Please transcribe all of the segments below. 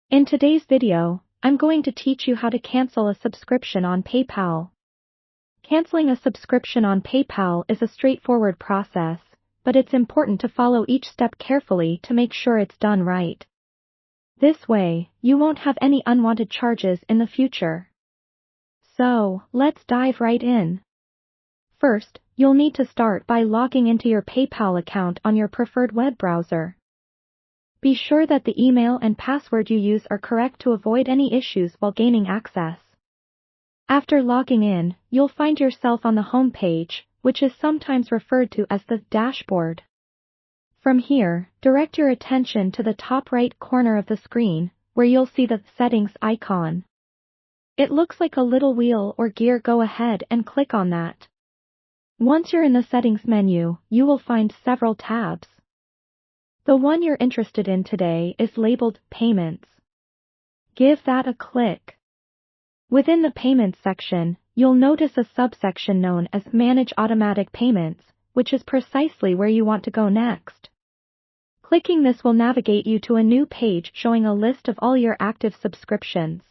In today's video, I'm going to teach you how to cancel a subscription on PayPal. Canceling a subscription on PayPal is a straightforward process, but it's important to follow each step carefully to make sure it's done right. This way, you won't have any unwanted charges in the future. So, let's dive right in. First, you'll need to start by logging into your PayPal account on your preferred web browser. Be sure that the email and password you use are correct to avoid any issues while gaining access. After logging in, you'll find yourself on the home page, which is sometimes referred to as the dashboard. From here, direct your attention to the top right corner of the screen, where you'll see the Settings icon. It looks like a little wheel or gear. Go ahead and click on that. Once you're in the Settings menu, you will find several tabs. The one you're interested in today is labeled Payments. Give that a click. Within the Payments section, you'll notice a subsection known as Manage Automatic Payments, which is precisely where you want to go next. Clicking this will navigate you to a new page showing a list of all your active subscriptions.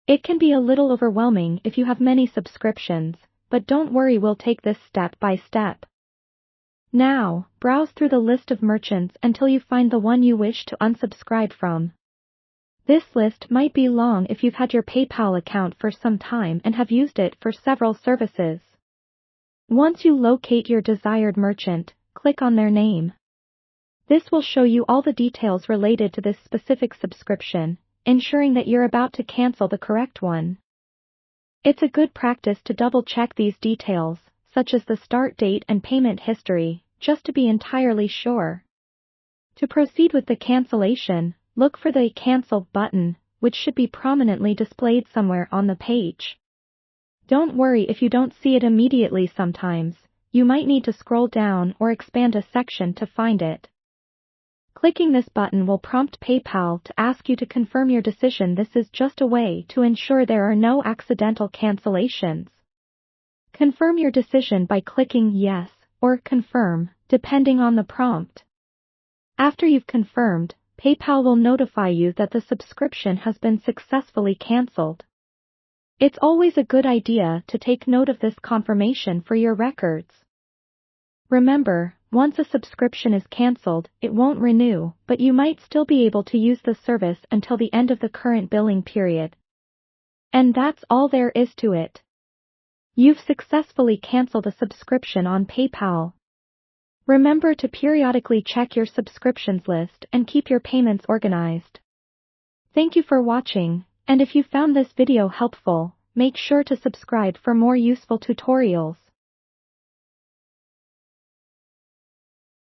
It can be a little overwhelming if you have many subscriptions, but don't worry, we'll take this step by step. Now, browse through the list of merchants until you find the one you wish to unsubscribe from. This list might be long if you've had your PayPal account for some time and have used it for several services. Once you locate your desired merchant, click on their name. This will show you all the details related to this specific subscription, ensuring that you're about to cancel the correct one. It's a good practice to double-check these details, such as the start date and payment history, just to be entirely sure. To proceed with the cancellation, look for the Cancel button, which should be prominently displayed somewhere on the page. Don't worry if you don't see it immediately. Sometimes, you might need to scroll down or expand a section to find it. Clicking this button will prompt PayPal to ask you to confirm your decision. This is just a way to ensure there are no accidental cancellations. Confirm your decision by clicking Yes or Confirm, depending on the prompt. After you've confirmed, PayPal will notify you that the subscription has been successfully canceled. It's always a good idea to take note of this confirmation for your records. Remember, once a subscription is canceled, it won't renew, but you might still be able to use the service until the end of the current billing period. And that's all there is to it. You've successfully canceled a subscription on PayPal. Remember to periodically check your subscriptions list and keep your payments organized. Thank you for watching, and if you found this video helpful, make sure to subscribe for more useful tutorials.